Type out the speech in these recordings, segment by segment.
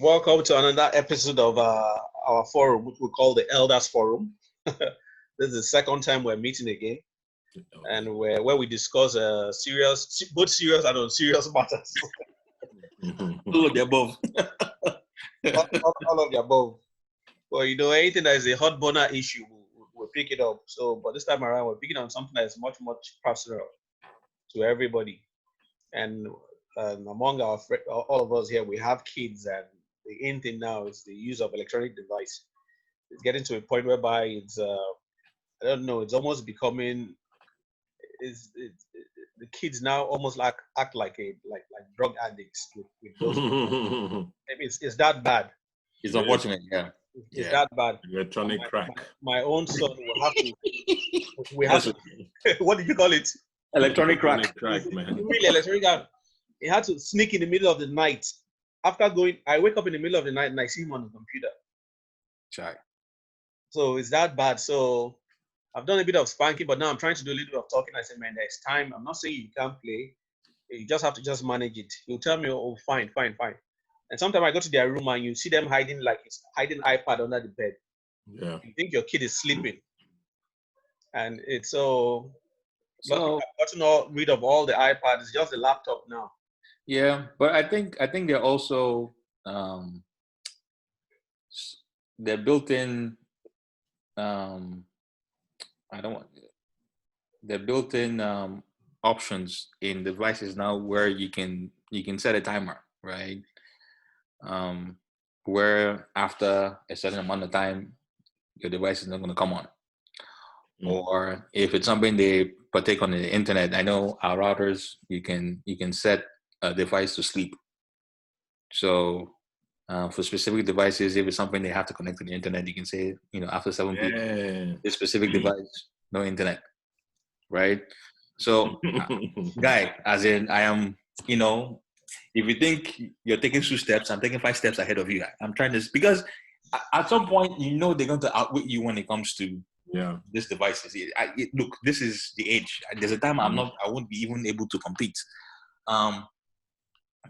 Welcome to another episode of our forum, which we call the Elders Forum. This is the second time we're meeting again, Okay. and where we discuss both serious and unserious matters. All of the above. all of the above. Well, anything that is a hot burner issue, we'll pick it up. So, but this time around, we're picking on something that is much, much personal to everybody. And among all of us here, we have kids, and the in thing now is the use of electronic device. It's getting to a point whereby I don't know, it's almost becoming the kids now almost like act like drug addicts with those. Maybe it's that bad. It's unfortunate, yeah. It's that bad. Electronic crack. My own son will have to. We have to. What did you call it? Electronic crack. Man. Really electronic crack. He had to sneak in the middle of the night. After I wake up in the middle of the night and I see him on the computer. Chai. So it's that bad. So I've done a bit of spanking, but now I'm trying to do a little bit of talking. I said, man, there's time. I'm not saying you can't play. You just have to just manage it. He'll tell me, oh, fine. And sometimes I go to their room and you see them hiding iPad under the bed. Yeah. You think your kid is sleeping. And it's so I've gotten rid of all the iPads. It's just the laptop now. Yeah, but I think they're also they're built-in they're built-in options in devices now where you can set a timer, right? Where after a certain amount of time your device is not going to come on. Or if it's something they partake on the internet, I know our routers, you can set a device to sleep. So for specific devices, if it's something they have to connect to the internet, you can say, after 7 p.m., this specific device, no internet, right? So, guy, as in I am, if you think you're taking 2 steps, I'm taking 5 steps ahead of you. I'm trying to, because at some point, they're going to outwit you when it comes to this devices. Look, this is the age. There's a time I won't be even able to compete.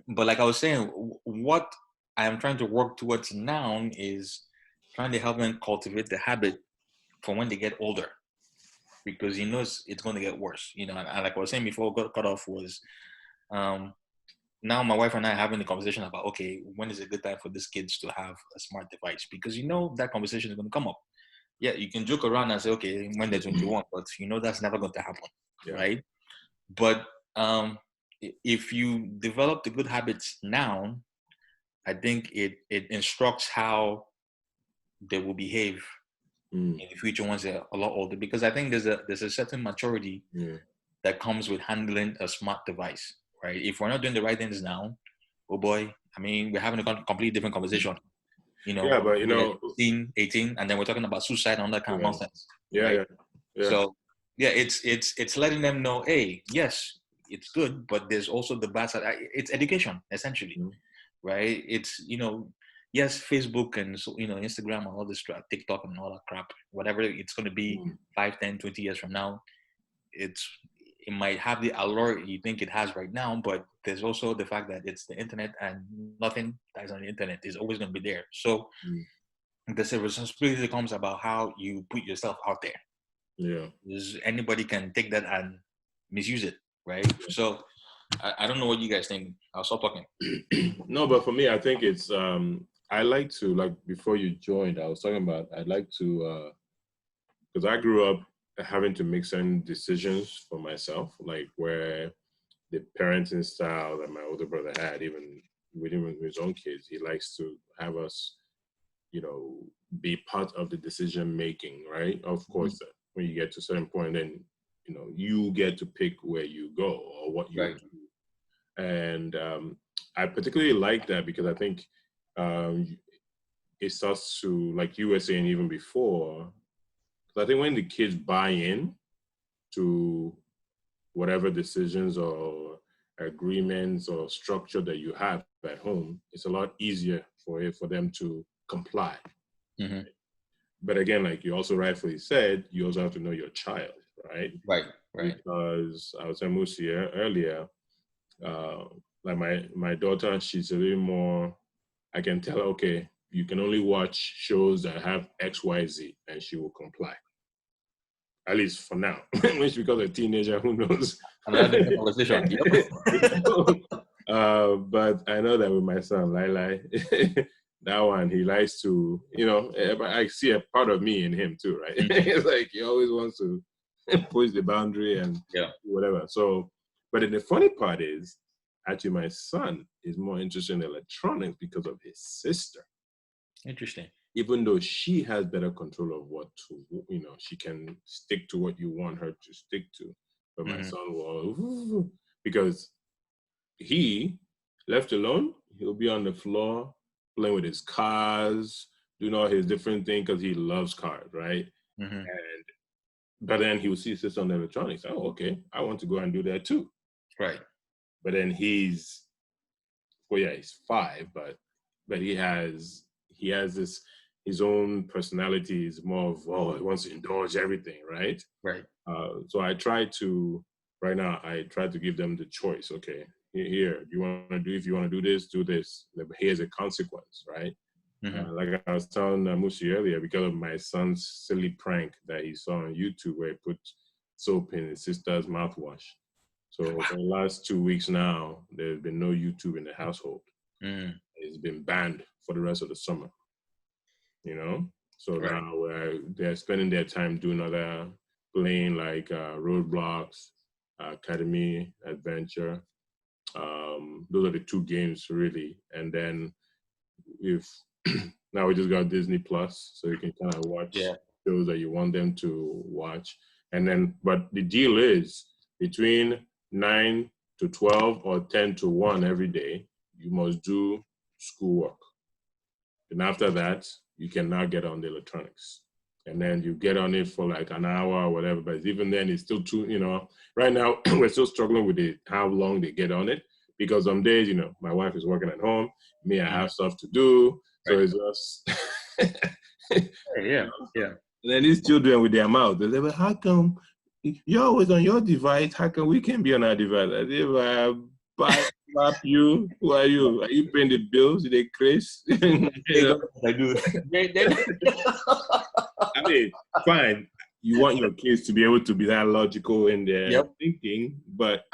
But like I was saying, what I am trying to work towards now is trying to help them cultivate the habit for when they get older, because it's going to get worse. And like I was saying before, got cut off was now my wife and I are having a conversation about, okay, when is a good time for these kids to have a smart device? Because that conversation is going to come up. Yeah, you can joke around and say, okay, when they're 21, but that's never going to happen, right? But if you develop the good habits now, I think it instructs how they will behave in the future once they're a lot older. Because I think there's a certain maturity that comes with handling a smart device, right? If we're not doing the right things now, oh boy, we're having a completely different conversation. But 18, and then we're talking about suicide and all that kind of nonsense. Yeah, right? yeah. So it's letting them know, hey, yes, it's good, but there's also the bad side. It's education, essentially, right? It's yes, Facebook and Instagram and all this crap, TikTok and all that crap, whatever it's going to be 5, 10, 20 years from now, it might have the allure you think it has right now, but there's also the fact that it's the internet, and nothing that is on the internet is always going to be there. So there's a responsibility that comes about how you put yourself out there. Yeah. Because anybody can take that and misuse it, right? So I don't know what you guys think. I'll stop talking. No, but for me, I think it's I like to, like, before you joined, I was talking about I'd like to because I grew up having to make certain decisions for myself, like where the parenting style that my older brother had, even with his own kids, he likes to have us, be part of the decision making, right? Of course, when you get to a certain point, then you get to pick where you go or what you do. And I particularly like that because I think it starts to, like you were saying even before, I think when the kids buy in to whatever decisions or agreements or structure that you have at home, it's a lot easier for them to comply. Mm-hmm. But again, like you also rightfully said, you also have to know your child, right? Right. Because I was saying Musia earlier, like my daughter, she's a little more I can tell her, okay, you can only watch shows that have X, Y, Z, and she will comply. At least for now. When she becomes a teenager, who knows? Another different conversation. But I know that with my son, Lai, that one, he likes to, but I see a part of me in him too, right? It's like he always wants to push the boundary and whatever. So, but then the funny part is, actually, my son is more interested in electronics because of his sister. Interesting. Even though she has better control of what to, she can stick to what you want her to stick to. But my son will, because he, left alone, he'll be on the floor playing with his cars, doing all his different things because he loves cars, right? But then he will see his sister on the electronics. Oh, okay, I want to go and do that too. Right. But then he's 5, but he has this, his own personality is more of, he wants to indulge everything, right? Right. So right now, I try to give them the choice. Okay, here, if you want to do this, do this. Here's a consequence, right? Like I was telling Musi earlier, because of my son's silly prank that he saw on YouTube where he put soap in his sister's mouthwash. So for the last 2 weeks now, there's been no YouTube in the household. It's been banned for the rest of the summer. So now they're spending their time doing playing like Roadblocks, Academy Adventure. Those are the 2 games really. And then now we just got Disney Plus, so you can kind of watch shows that you want them to watch. And then, but the deal is between 9 to 12 or 10 to 1 every day, you must do schoolwork. And after that, you can now get on the electronics. And then you get on it for like an hour or whatever, but even then it's still too, right now we're still struggling with how long they get on it, because some days, my wife is working at home, me, I have stuff to do. So it's just, yeah. And then these children with their mouth, they say, well, how come you're always on your device? How come we can't be on our device? I say, well, slap you. Who are you? Are you paying the bills? They crazy? I do. I mean, fine. You want your kids to be able to be that logical in their thinking, but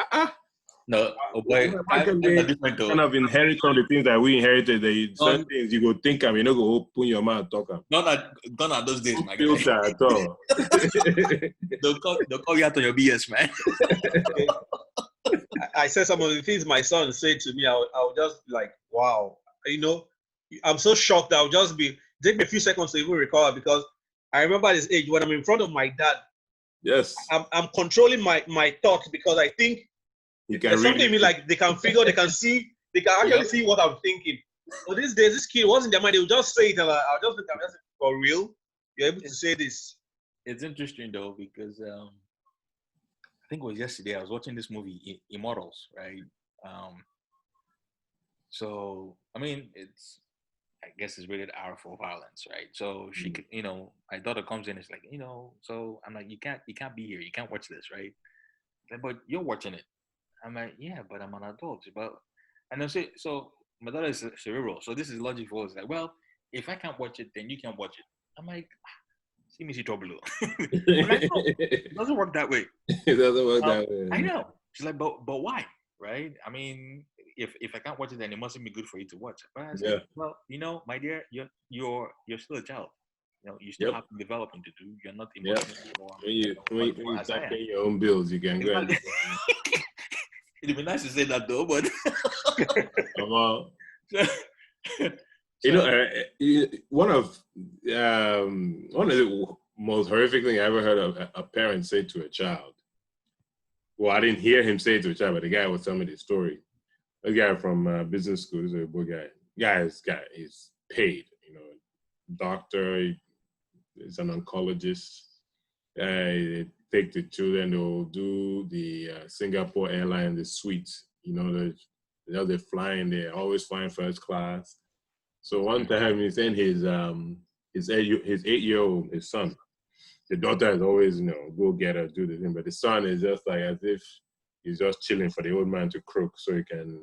no, boy, how can they kind of inherit some of the things that we inherited? Certain things you go think of, you know, go open your mouth, talk them. Gone are those days, my guy. Filter at all. They'll call you out on your BS, man. I said some of the things my son said to me. I'll just be like, wow. I'm so shocked that I'll just take me a few seconds to even recover, because I remember at this age when I'm in front of my dad. Yes. I'm controlling my thoughts, because I think there's something in me, like they can see, they can actually see what I'm thinking. But these days, this kid wasn't their mind. They would just say it, and I'll just look at them, for real? You're able to say this? It's interesting though, because I think it was yesterday I was watching this movie, Immortals, right? So I mean, I guess it's rated R for violence, right? So she could, my daughter comes in, it's like, so I'm like, you can't be here, you can't watch this, right? Like, but you're watching it. I'm like, yeah, but I'm an adult. And then so my daughter is cerebral, so this is logic for us. Like, well, if I can't watch it, then you can't watch it. I'm like, see me see trouble. I'm like, no, it doesn't work that way. It doesn't work that way. I know. She's like, but why? Right? I mean, if I can't watch it, then it mustn't be good for you to watch. But I said, well, my dear, you're still a child. You still have to developing to do. You're not emotionally when you start paying your own bills, you can go. It'd be nice to say that though, but one of the most horrific thing I ever heard of a parent say to a child. Well, I didn't hear him say it to a child, but the guy was telling me the story. A guy from business school, he's a boy guy. Guy is paid, doctor. He's an oncologist. They take the children, they'll do the Singapore airline, the suite. They're flying, they're always flying first class. So one time he sent his 8-year-old, his son. The daughter is always, go get her, do the thing. But the son is just like as if he's just chilling for the old man to croak so he can